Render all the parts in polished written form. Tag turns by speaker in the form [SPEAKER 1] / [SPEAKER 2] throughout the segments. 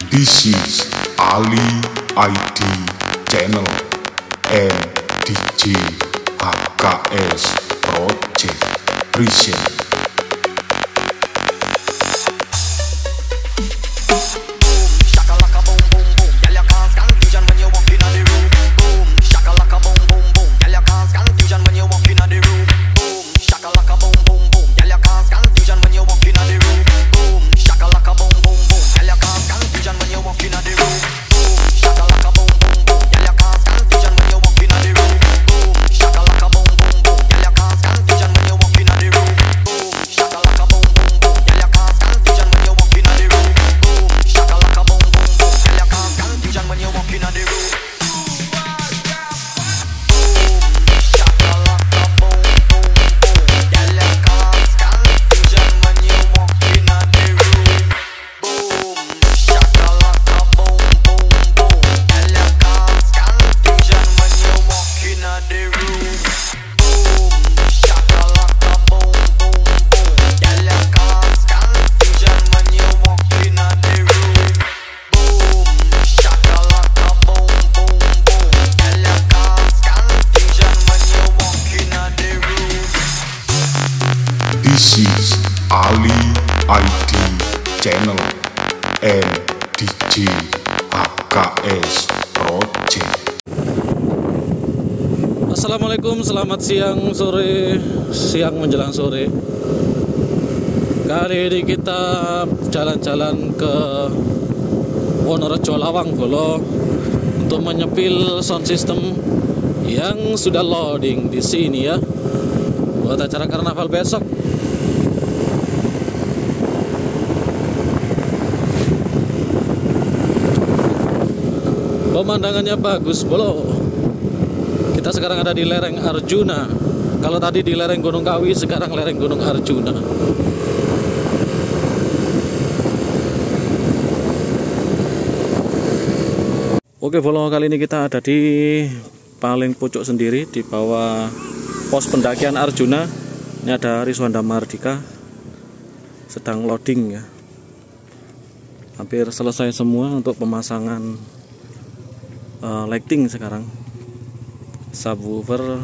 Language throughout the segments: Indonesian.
[SPEAKER 1] This is Ali ID channel and DJ HKS Project present. This is Ali ID channel and DJ HKS Project.
[SPEAKER 2] Assalamualaikum, selamat siang, sore, siang menjelang sore. Kali ini kita jalan-jalan ke Wonorejo Lawang Bolo untuk menyepil sound system yang sudah loading di sini ya, buat acara karnaval besok. Pemandangannya bagus Bolo. Kita sekarang ada di lereng Arjuna. Kalau tadi di lereng Gunung Kawi, sekarang lereng Gunung Arjuna. Oke Bolo, kali ini kita ada di paling pucuk sendiri di bawah pos pendakian Arjuna. Ini ada Riswanda Mardika sedang loading ya. Hampir selesai semua untuk pemasangan lighting sekarang. Subwoofer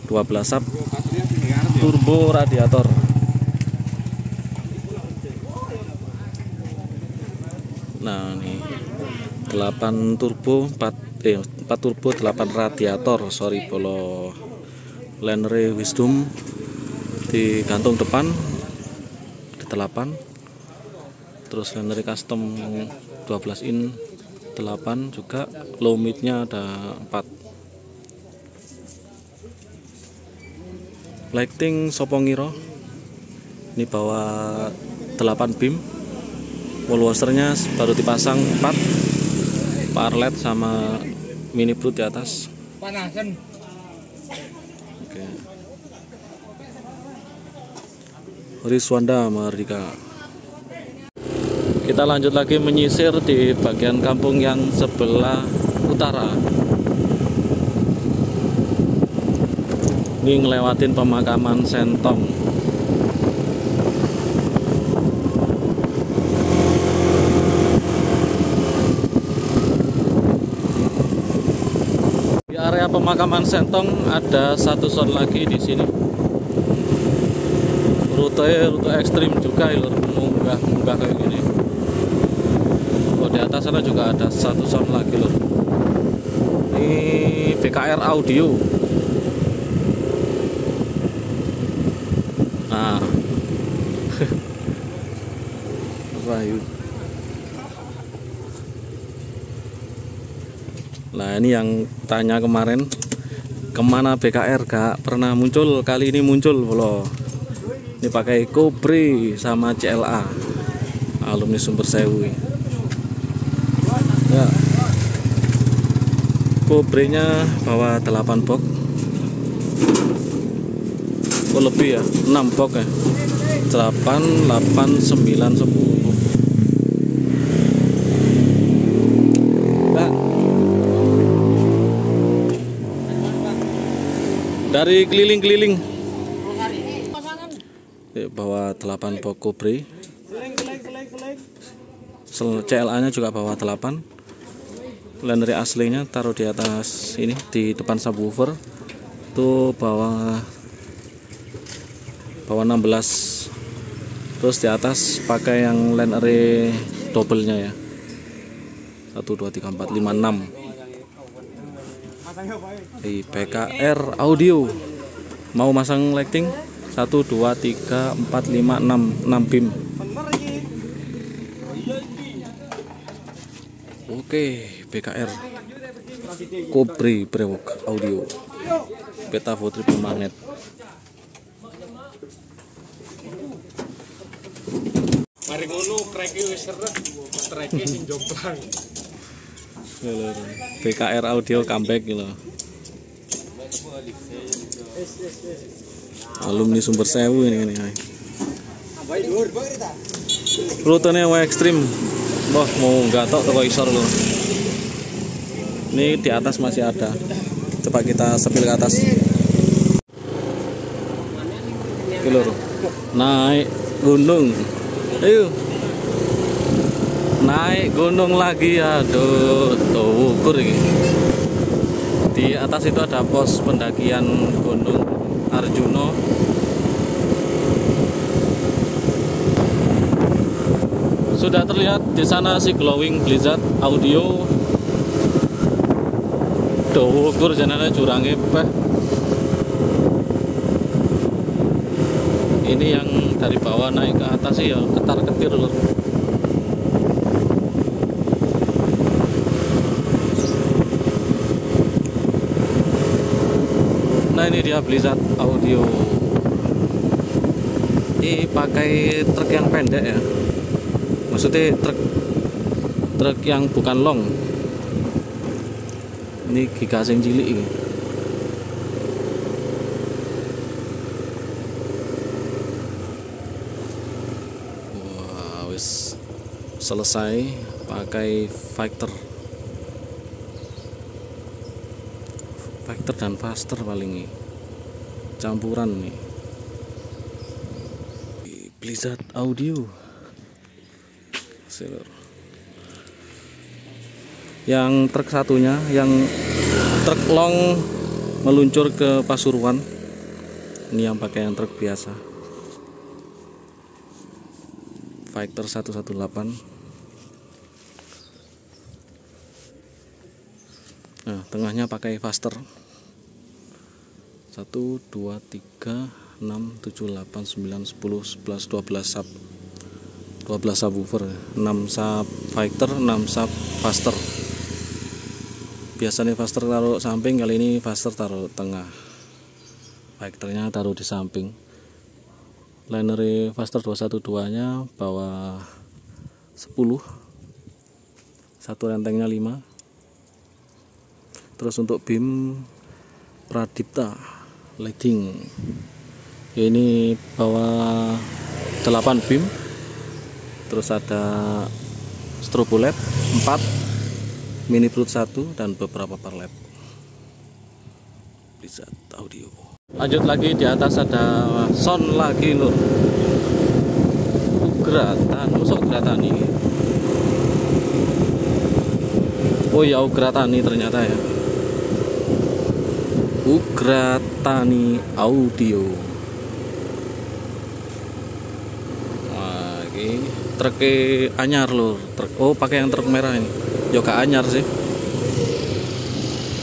[SPEAKER 2] 12 sub turbo radiator. Nah ini 8 turbo 4 turbo 8 radiator. Sorry Bolo. Lanere Wisdom di gantung depan di 8. Terus Lanere custom 12 in 8 juga, low midnya ada 4. Lighting Sopongiro ini bawa 8 beam, wall washernya baru dipasang 4, power LED sama mini brute di atas. Oke. Riswanda Mardika. Kita lanjut lagi menyisir di bagian kampung yang sebelah utara. Ini ngelewatin pemakaman Sentong. Di area pemakaman Sentong ada satu sound lagi di sini. Rute ekstrim juga ya, munggah kayak gini. Di atas sana juga ada satu sound lagi loh. Ini BKR audio. Nah, Rayu. Nah ini yang tanya kemarin kemana BKR gak pernah muncul, kali ini muncul loh. Ini pakai Kobre sama CLA alumni Sumber Sewu. Ya. Kobrenya bawa 8 box. Oh lebih ya, 6 box ya. 8, 9, 10. Nah. Dari keliling-keliling. Bawa 8 box Kobre. CLA nya juga bawah 8. Linery aslinya taruh di atas ini, di depan subwoofer itu bawah 16. Terus di atas pakai yang linery double-nya ya, 1 2 3 4 5 6 di PKR Audio. Mau masang lighting 1 2 3 4 5 6 beam. Oke, PKR Kobri Brewok Audio Beta triple magnet.
[SPEAKER 3] Mari ngono kreke wis seret, treke sing jomplang.
[SPEAKER 2] PKR Audio comeback gitu. Alumni Sumber Sewu ini. Rutenya wa ekstrim. Wah, mau gatok toko isor loh. Ini di atas masih ada. Coba kita sepil ke atas. Kilur. Naik gunung. Ayo. Naik gunung lagi, aduh, tuh ukur ini. Di atas itu ada pos pendakian Gunung Arjuna. Sudah terlihat di sana si glowing Blizzard Audio. Tuh ukur jangan jurangnya peh. Ini yang dari bawah naik ke atas sih ya ketar-ketir loh. Nah ini dia Blizzard Audio. Ini pakai truk yang pendek ya. Maksudnya truk yang bukan long. Ini giga sing cilik ini. Wah, wis selesai pakai Fighter dan Faster paling ini. Campuran nih. Blizzard Audio. Yang truk satunya, yang truk long meluncur ke Pasuruan. Ini yang pakai yang truk biasa. Fighter 118. Nah, tengahnya pakai Faster. 1 2 3 6 7 8 9 10 11 12 sub. 12 subwoofer, 6 sub Fighter, 6 sub Faster. Biasanya Faster taruh samping, kali ini Faster taruh tengah. Fighternya taruh di samping. Linery Faster 212 nya bawah 10. Satu rentengnya 5. Terus untuk beam Pradipta lighting ini bawah 8 beam. Terus ada strobo LED 4, mini brut 1 dan beberapa bar LED. Blizzard Audio. Lanjut lagi, di atas ada sound lagi lur. Ugratan, masuk Ugratani. Oh ya, Ugratani ternyata ya. Ugratani Audio. Wah, ini truk anyar lur. Oh, pakai yang truk merah ini. Ya gak anyar sih.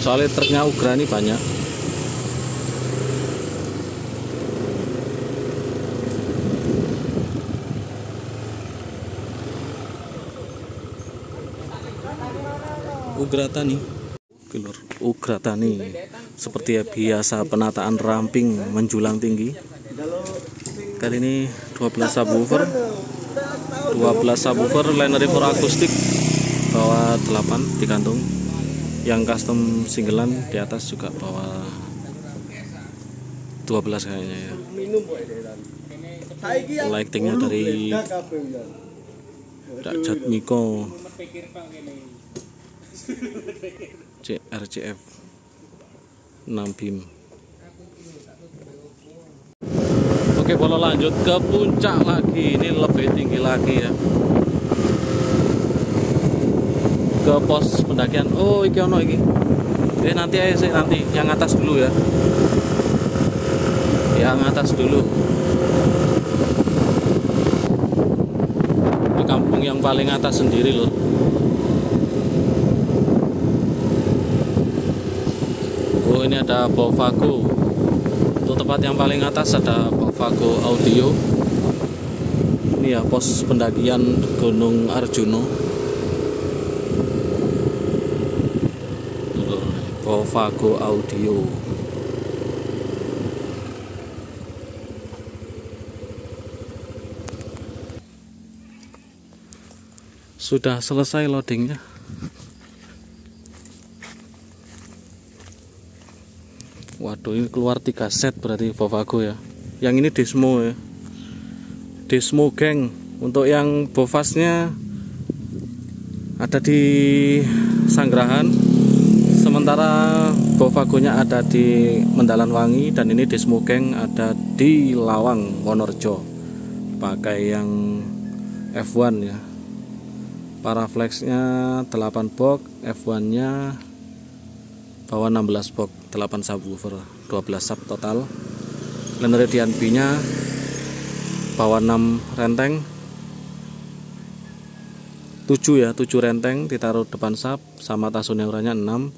[SPEAKER 2] Soalnya truknya Ugra ini banyak. Ugratani. Lur, Ugratani. Seperti biasa penataan ramping menjulang tinggi. Kali ini 12 subwoofer. 12 subwoofer linery for akustik bawah 8 digantung. Yang custom singlean di atas juga bawah 12 kayaknya ya. Lightingnya dari Jatmiko RCF 6 beam. Oke, kalau lanjut ke puncak lagi, ini lebih tinggi lagi ya. ke pos pendakian. Oh, iki ono iki. Nanti aja sih, nanti yang atas dulu ya. Yang atas dulu. Di kampung yang paling atas sendiri loh. Oh, ini ada Bovago. Untuk tempat yang paling atas ada Bovago Audio. Ini ya pos pendakian Gunung Arjuna. Bovago Audio. Sudah selesai loadingnya. Waduh, ini keluar 3 set berarti Bovago ya. Yang ini Desmo ya. Desmo geng. Untuk yang Bovasnya ada di Sanggerahan. Sementara Bovagonya ada di Mendalan Wangi, dan ini Desmo geng ada di Lawang, Wonorejo. Pakai yang F1 ya. Paraflexnya 8 box, F1-nya bawa 16 box, 8 subwoofer, 12 sub total. Lenredian B-nya bawa 6 renteng. 7 ya, 7 renteng ditaruh depan sub, sama tasoneuranya 6,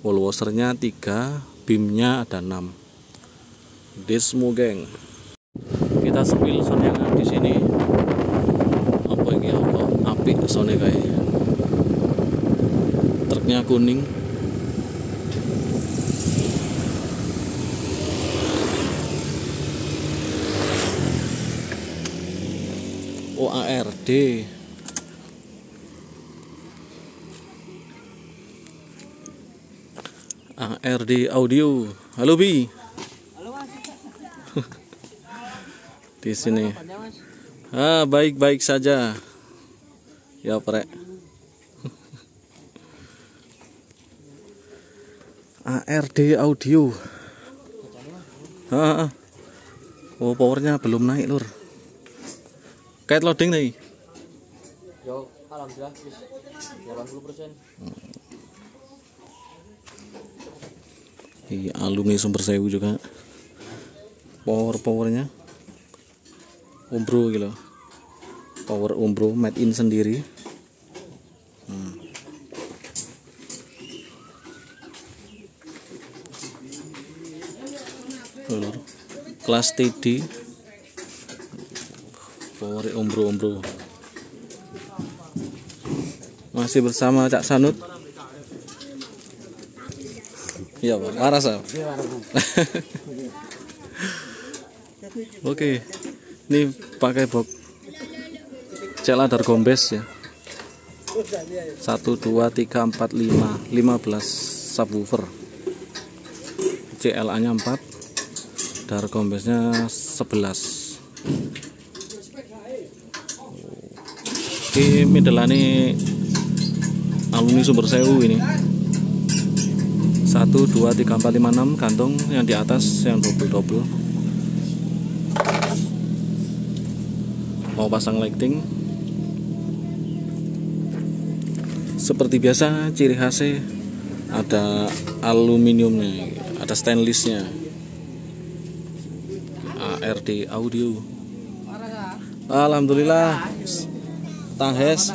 [SPEAKER 2] wall washernya 3, beamnya ada 6. Desmo geng. Kita sepil sound yang di sini. Apa ini apa? Apik sound kayaknya. Truknya kuning. OARD. ARD Audio. Halo Bi.
[SPEAKER 4] Halo Mas.
[SPEAKER 2] Di sini. Baik-baik saja. Ya, Prek. ARD Audio. Oh, powernya belum naik, Lur. Kait loading nih.
[SPEAKER 4] Yo, alhamdulillah wis 80%.
[SPEAKER 2] Alumni Sumber Sewu juga. Powernya Umbro gitu. Power Umbro made in sendiri. Kelas TD. Power Umbro. Masih bersama Cak Sanut. Iya, Pak. Waras, Pak. Oke. Ini pakai box celadar gombes ya. 1 2 3 4 5 15 subwoofer. CLA-nya 4. Dar gombesnya 11. Ini middle-ane alumni Sumber Sewu ini. 1 2 3 4 5 6 gantung, yang di atas yang double. Mau pasang lighting. Seperti biasa ciri khasnya ada aluminiumnya, ada stainlessnya. ARD Audio. Alhamdulillah. Tahes.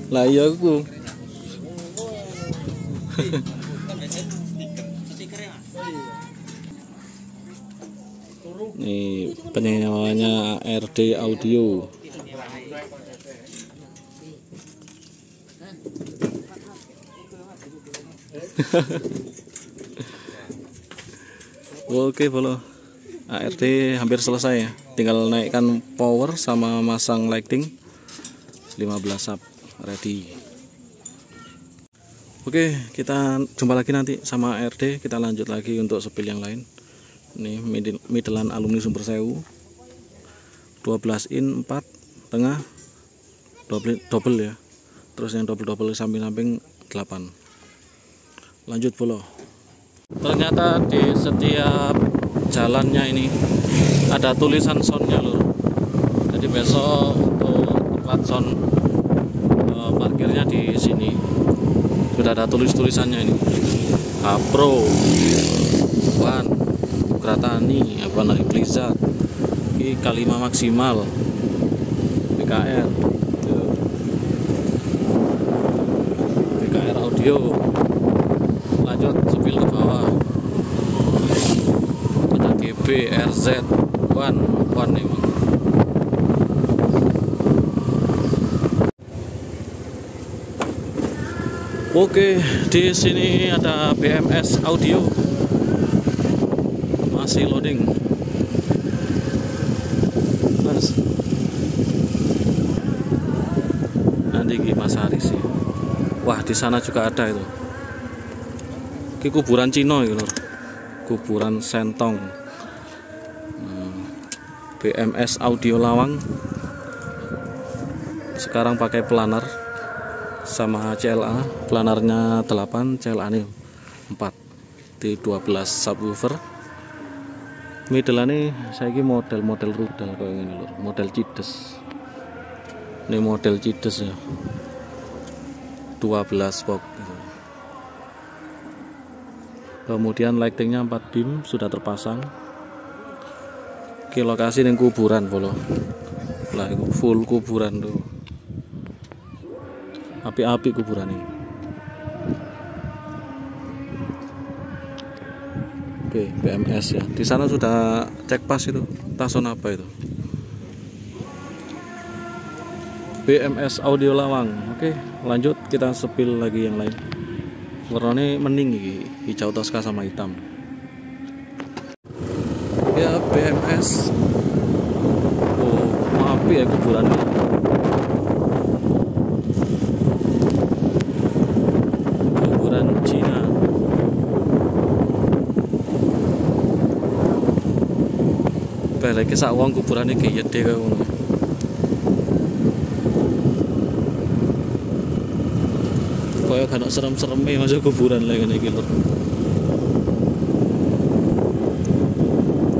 [SPEAKER 2] Lah iya aku. Nih penyewanya ARD Audio. Oke, follow. ARD hampir selesai ya. Tinggal naikkan power sama masang lighting. 15 sub ready. Oke, kita jumpa lagi nanti sama ARD. Kita lanjut lagi untuk sepil yang lain. Ini middlean alumni Sumber Sewu 12 in 4 tengah double ya. Terus yang double samping-samping 8. Lanjut pula. Ternyata di setiap jalannya ini ada tulisan soundnya loh. Jadi besok untuk tempat sound parkirnya di sini. Sudah ada tulisannya ini. Hapro, Wan, Gratani, apa lagi Blizzard, ini K5 maksimal, BKR, BKR audio. Lanjut sepil ke bawah. Ada GB, RZ, Wan emang. Oke, di sini ada BMS audio. Masih loading. Mas. Nanti di Mas Haris ya. Wah, di sana juga ada itu. Ini kuburan Cina itu, lor. Kuburan Sentong. BMS audio Lawang. Sekarang pakai planar sama CLA, planarnya 8, CLA nya 4 di 12 subwoofer. Middle saya ini model rudal kayak ini lor, model Cides. Ini model Cides ya, 12 box gitu. Kemudian lightingnya 4 beam sudah terpasang. Oke, lokasi yang kuburan polo lah, itu full kuburan tuh. Api-api kuburan ini. Oke, BMS ya. Di sana sudah cek pas itu. Tason apa itu? BMS audio Lawang. Oke, lanjut kita sepil lagi yang lain. Warnanya mending hijau toska sama hitam. Ya, BMS. Oh, api ya kuburannya. Cina. Balik sak wong kuburane gede kaya ngono. Kaya gak serem-sereme masuk kuburan lagi ngene iki lho.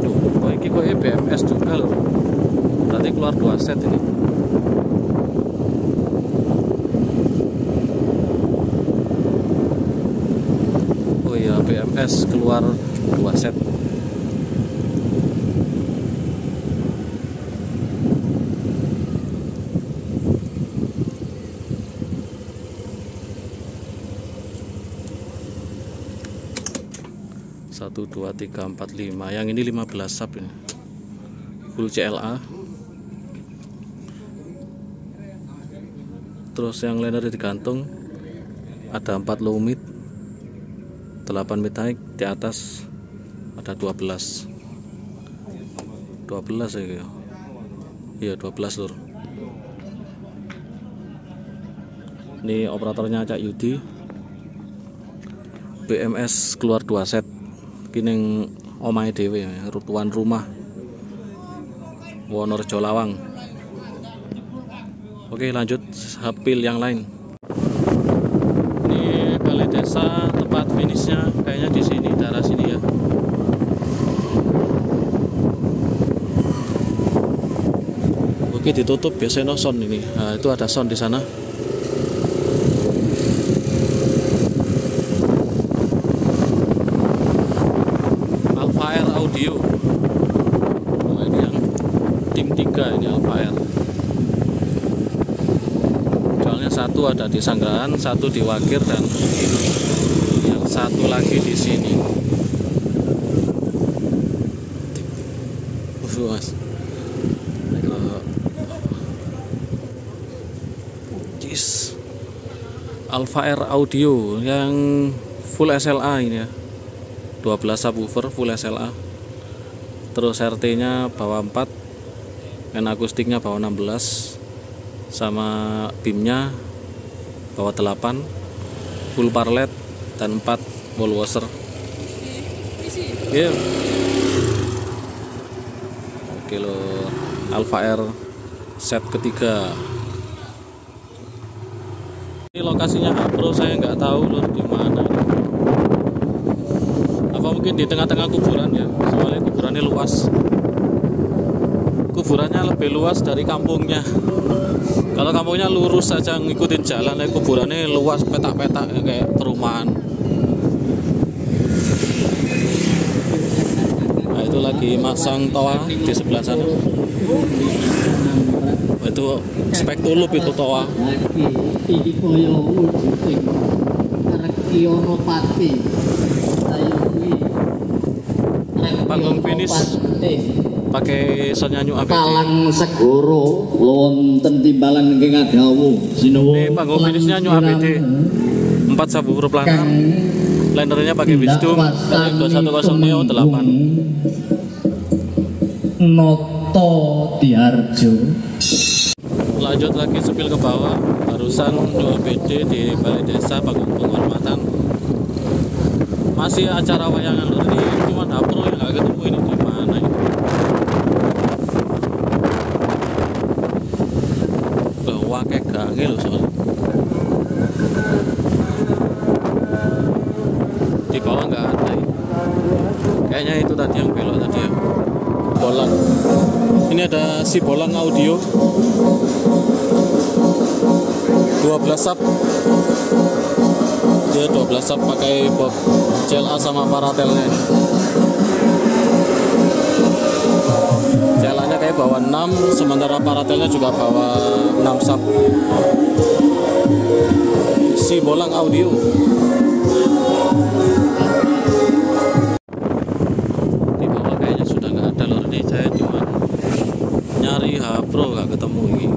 [SPEAKER 2] Duh, kok iki koyo BMS juga lho. Berarti keluar 2 set ini. BMS keluar 2 set. Satu, 2, 3, 4, 5. Yang ini 15 sub ini. Full CLA. Terus yang lainnya digantung. Ada 4 low mid, 8 mid high, di atas ada 12 ya. Iya, 12 lur. Ini operatornya Cak Yudi. BMS keluar 2 set. Kini omahe dhewe ya, tuan rumah Wonorejo Lawang. Oke, lanjut hapil yang lain. Ini balai desa, tempat finishnya kayaknya di sini, daerah sini ya. Oke, ditutup biasanya no sound ini. Nah, itu ada sound di sana. Alpha Air Audio. Oh, ini yang tim 3 ini Alpha Air. Soalnya satu ada di Sanggrahan, satu di Wakir, dan yang satu lagi di sini. Mas. Alpha Air Audio yang full SLA ini ya, 12 subwoofer full SLA. Terus RT nya bawah 4, N akustiknya bawah 16, sama beamnya bawah 8, full parlet, dan 4 wall washer. Yeah. Oke loh, Alpha Air set ketiga. Ini lokasinya Hapro, saya nggak tahu loh di mana. Apa mungkin di tengah-tengah kuburan ya? Soalnya kuburannya luas. kuburannya lebih luas dari kampungnya. Kalau kampungnya lurus saja ngikutin jalan, kuburannya luas petak-petak kayak perumahan. Nah, itu lagi masang toa di sebelah sana. Itu spektulub itu toa.
[SPEAKER 5] Iki kaya wujuding Rekionopati.
[SPEAKER 2] Panggung finish pakai senyanyu ABD.
[SPEAKER 5] Palang Segoro wonten timbalan ingkang adawu sinuwun.
[SPEAKER 2] Ini panggung finishnya nyu ABD 4 subwoofer planar. Linernya pakai Wisdom 210 Neo 8.
[SPEAKER 5] Noto Diarjo.
[SPEAKER 2] Lanjut lagi sepil ke bawah. Barusan nyu ABD di Balai Desa panggung penghormatan. Masih acara wayangan lur, ini cuma dapur yang nggak ketemu ini di mana ini. Bawa kayak gange loh soalnya. Di bawah nggak ada ya. Kayaknya itu tadi yang belok tadi ya. Bolang. Ini ada si bolang audio 12 sub. Dia 12 sub pakai bob CLA sama paratelnya. CLA-nya kayak bawa 6, sementara paratelnya juga bawa 6 sub. Si bolang audio. Di bawah kayaknya sudah nggak ada lor, ini saya cuma nyari H-Pro nggak ketemu ini.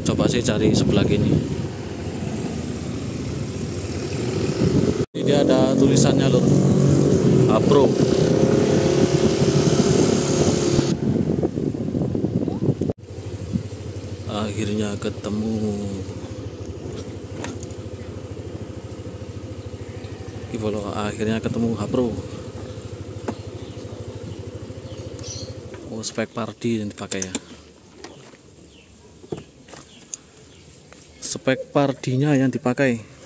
[SPEAKER 2] Coba saya cari sebelah gini. Ini ada tulisannya lur, H-Pro. Akhirnya ketemu. Akhirnya ketemu H-Pro. Oh, spek Pardi yang dipakai ya. Spek Pardinya yang dipakai.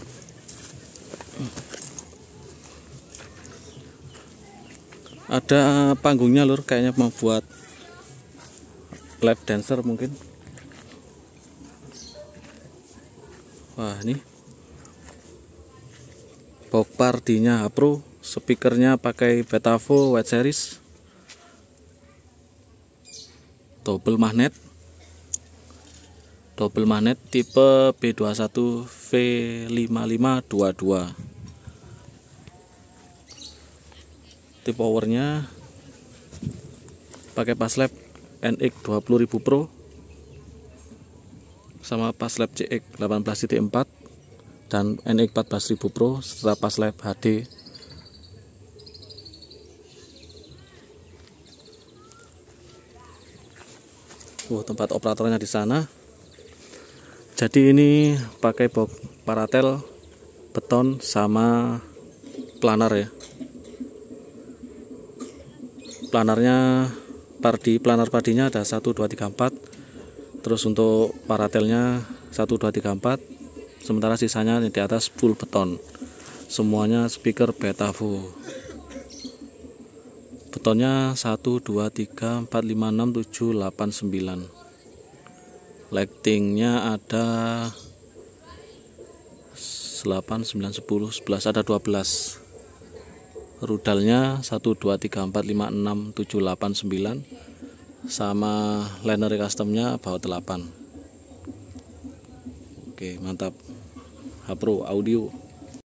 [SPEAKER 2] Ada panggungnya lur, kayaknya mau buat lap dancer mungkin. Wah, ini box Pardinya H-Pro, speakernya pakai Betavo White Series, double magnet tipe B21 V5522. Tip powernya pakai paslap NX 20.000 Pro sama paslap CX 18.4 dan NX 14.000 Pro serta paslap HD. Tempat operatornya di sana. Jadi ini pakai box paratel, beton sama planar ya. Planarnya planar Pardinya ada 1, 2, 3, 4. Terus untuk paratelnya 1, 2, 3, 4. Sementara sisanya di atas full beton. Semuanya speaker Betavo. Betonnya 1, 2, 3, 4, 5, 6, 7, 8, 9. Lightingnya ada 8, 9, 10, 11, ada 12. Rudalnya 1, 2, 3, 4, 5, 6, 7, 8, 9. Sama liner customnya bawa 8. Oke, mantap. H-Pro audio.